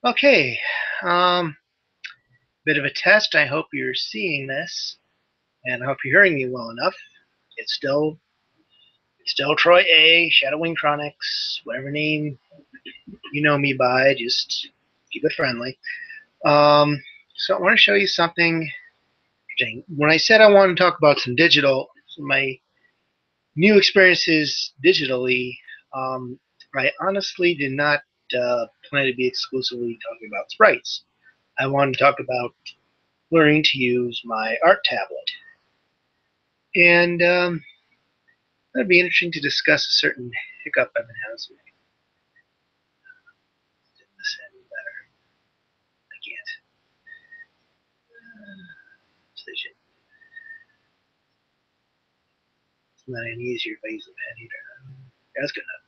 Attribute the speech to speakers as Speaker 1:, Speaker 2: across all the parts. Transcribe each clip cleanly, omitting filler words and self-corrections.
Speaker 1: Okay, um, bit of a test. I hope you're seeing this, and I hope you're hearing me well enough. It's still Troy A, Shadowwing Chronics, whatever name you know me by. Just keep it friendly. Um, so I want to show you something interesting. When I said I wanted to talk about my new experiences digitally, I honestly did not plan to be exclusively talking about sprites. I wanted to talk about learning to use my art tablet. And it'd be interesting to discuss a certain hiccup I've been having. So this any better? I can't. It's not any easier if I use the pen either. That's good enough.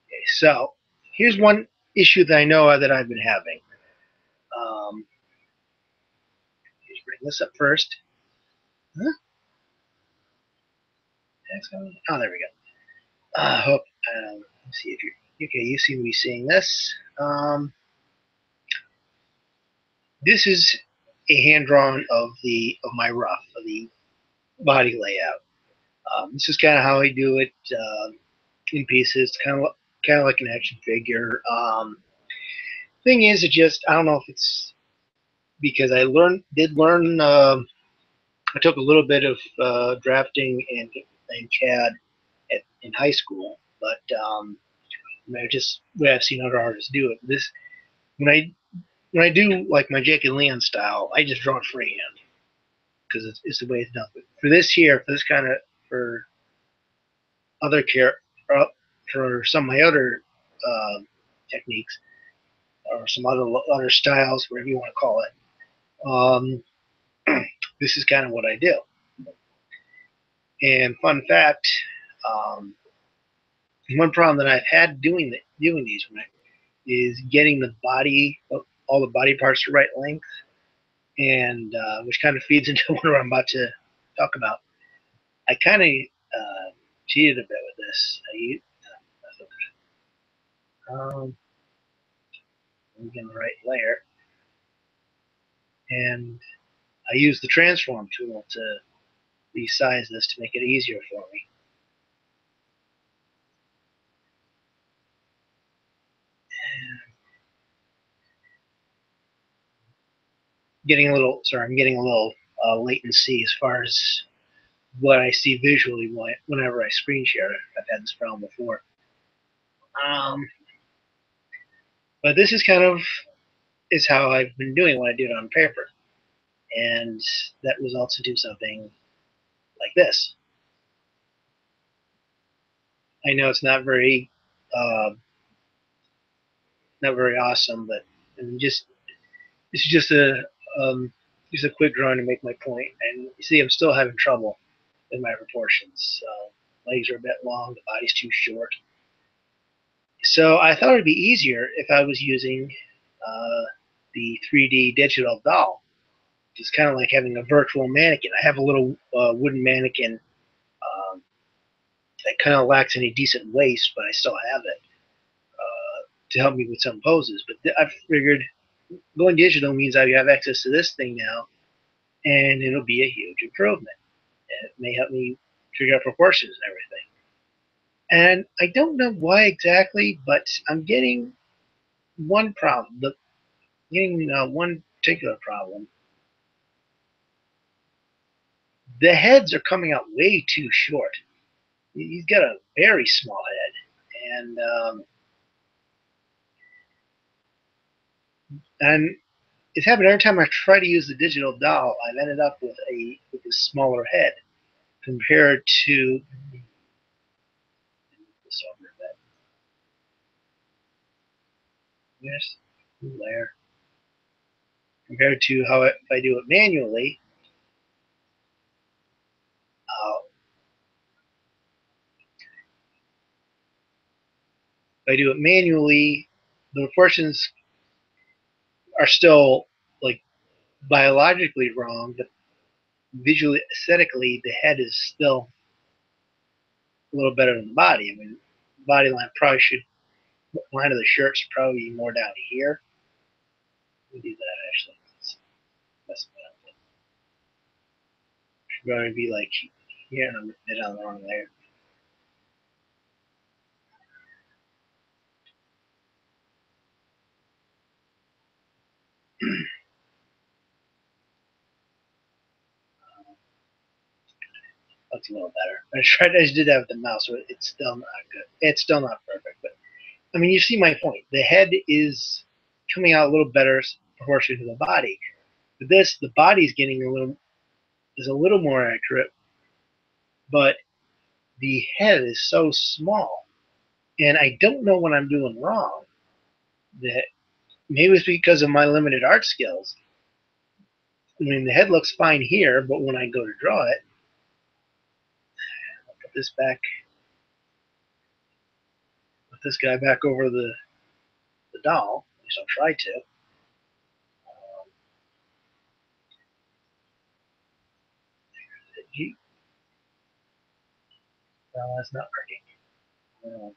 Speaker 1: Okay, so here's one issue that I know that I've been having. Just bring this up first. Huh? Oh, there we go. Hope. Let's see if you're okay. You seem to be seeing this. This is a hand drawn of my rough of the body layout. This is kind of how I do it in pieces, kind of like an action figure. Thing is, it just I don't know if it's because did learn. I took a little bit of drafting and CAD in high school, but just the way I've seen other artists do it. This when I when I do like my Jake and Leon style, I just draw it freehand because it's the way it's done. But for this here, for this kind of for other care for some of my other uh, techniques or some other styles, whatever you want to call it. This is kind of what I do. And fun fact, um, one problem that I've had doing these is getting all the body parts the right length, and which kind of feeds into what I'm about to talk about. I kind of cheated a bit with this. I'm getting the right layer, and I use the transform tool to resize this to make it easier for me. I'm getting a little latency as far as what I see visually whenever I screen share. I've had this problem before. Um, but this is kind of is how I've been doing when I do it on paper, and that results into something like this. I know it's uh, not very awesome, but just this is um, just a quick drawing to make my point. And you see, I'm still having trouble with my proportions. Legs are a bit long, the body's too short. So I thought it'd be easier if I was using uh, the 3D digital doll. It's kind of like having a virtual mannequin. I have a little wooden mannequin um, that kind of lacks any decent waist, but I still have it to help me with some poses. But I figured going digital means I have access to this thing now, and it'll be a huge improvement. And it may help me figure out proportions and everything. And I don't know why exactly, but I'm getting one problem. Getting one particular problem. The heads are coming out way too short. He's got a very small head, and it's happened every time I try to use the digital doll. I've ended up with a smaller head compared to this over that. Yes, there. Compared to if I do it manually, uh, if I do it manually, the proportions are still like biologically wrong, but visually, aesthetically, the head is still a little better than the body. I mean, body line probably should line of the shirt should probably be more down here. Let me do that actually. That's should probably be like here, and I'm ripping it on the wrong layer. Looks a little better. I just did that with the mouse, so it's still not good. It's still not perfect, but I mean, you see my point. The head is coming out a little better proportion to the body. But this, the body's getting a little more accurate, but the head is so small, and I don't know what I'm doing wrong. That maybe it's because of my limited art skills. I mean, the head looks fine here, but when I go to draw it, I'll put this back, put this guy back over the doll. At least I'll try to. No, that's not working.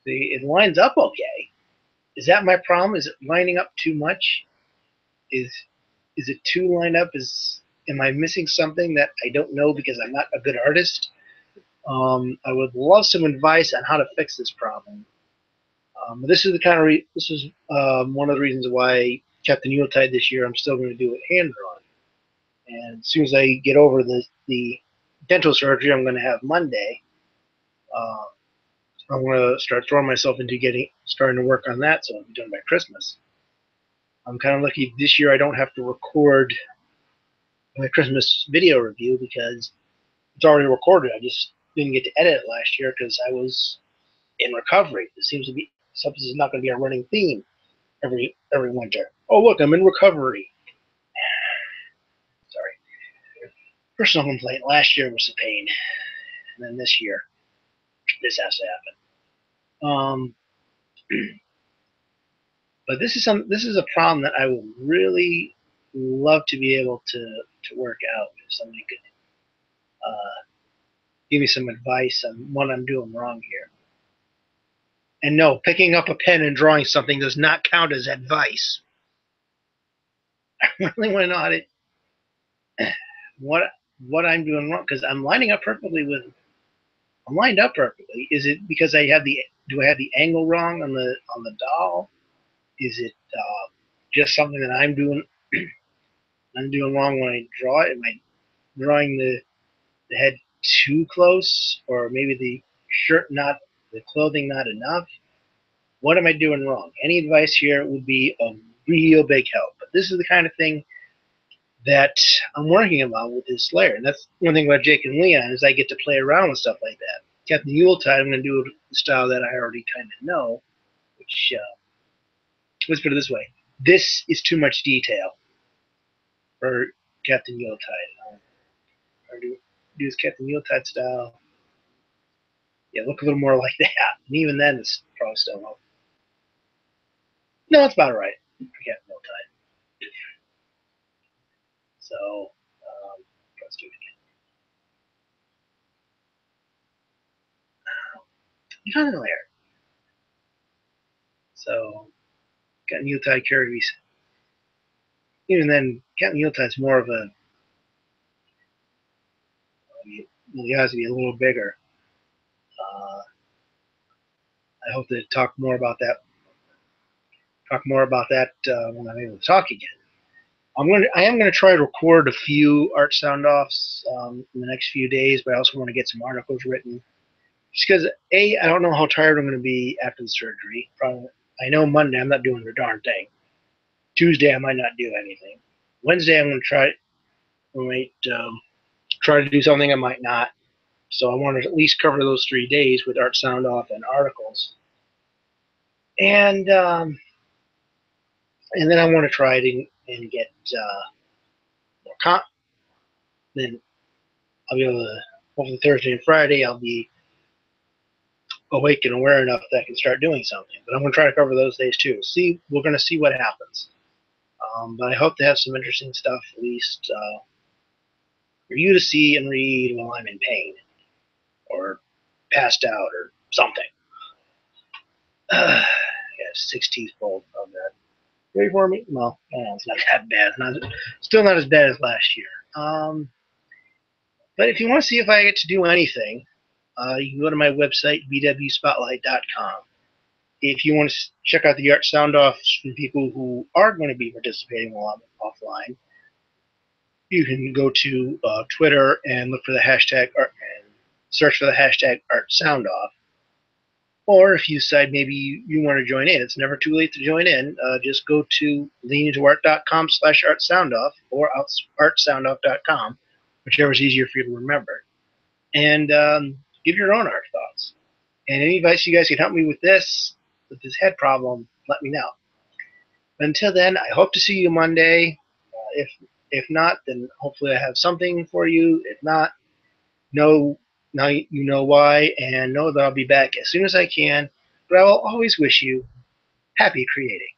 Speaker 1: See, it lines up okay. Is that my problem? Is it lining up too much? Is is it too lined up? Am I missing something that I don't know because I'm not a good artist? I would love some advice on how to fix this problem. This is the kind of this is one of the reasons why Captain Yuletide this year. I'm still going to do it hand drawn, and as soon as I get over the dental surgery I'm going to have Monday, uh, I'm going to start throwing myself into starting to work on that, so I'll be done by Christmas. I'm kind of lucky this year I don't have to record my Christmas video review because it's already recorded. I just didn't get to edit it last year because I was in recovery. It seems to be something is not going to be a running theme every winter. Oh look, I'm in recovery. Sorry. Personal complaint. Last year was a pain, and then this year, this has to happen. But this is a problem that I would really love to be able to work out. If somebody could give me some advice on what I'm doing wrong here. And no, picking up a pen and drawing something does not count as advice. I really want to know how to what what I'm doing wrong because I'm lining up perfectly with. I'm lined up perfectly. Is it because I have the do I have the angle wrong on the doll? Is it just something that I'm doing wrong when I draw it? Am I drawing the head too close, or maybe the clothing not enough? What am I doing wrong? Any advice here would be a real big help. But this is the kind of thing that I'm working about with this layer. And that's one thing about Jake and Leon is I get to play around with stuff like that. Captain Yuletide, I'm going to do the style that I already kind of know, which, let's put it this way. This is too much detail for Captain Yuletide. Or do this Captain Yuletide style. Yeah, look a little more like that. And even then, it's probably still low. No, it's about right for Captain Yuletide. So, let's do it again. Kind of layer. So, Captain Yuletide carries. Even then, Captain Yuletide's more of a. He has to be a little bigger. Uh, I hope to talk more about that. Talk more about that when I'm able to talk again. I am gonna try to record a few art sound offs in the next few days, but I also want to get some articles written. Just because I don't know how tired I'm gonna be after the surgery. Probably, I know Monday I'm not doing a darn thing. Tuesday I might not do anything. Wednesday I'm gonna try. I might try to do something. I might not. So I want to at least cover those 3 days with art sound off and articles. And then I want to try it and get more then I'll be able to hopefully Thursday and Friday I'll be awake and aware enough that I can start doing something. But I'm going to try to cover those days too. We're going to see what happens. But I hope to have some interesting stuff at least for you to see and read while I'm in pain or passed out or something. Yeah, 6 teeth pulled. Oh god. Ready for me? Well, no, it's not that bad. Still not as bad as last year. But if you want to see if I get to do anything, you can go to my website, bwspotlight.com. If you want to check out the art sound-offs from people who are going to be participating offline, you can go to Twitter and look for the hashtag art and search for the hashtag art soundoff. Or if you decide maybe you want to join in, it's never too late to join in. Just go to leanintoart.com/artsoundoff or artsoundoff.com, whichever is easier for you to remember, and give your own art thoughts. And any advice you guys can help me with this head problem, let me know. Until then, I hope to see you Monday. If not, then hopefully I have something for you. If not, now you know why, and know that I'll be back as soon as I can. But I will always wish you happy creating.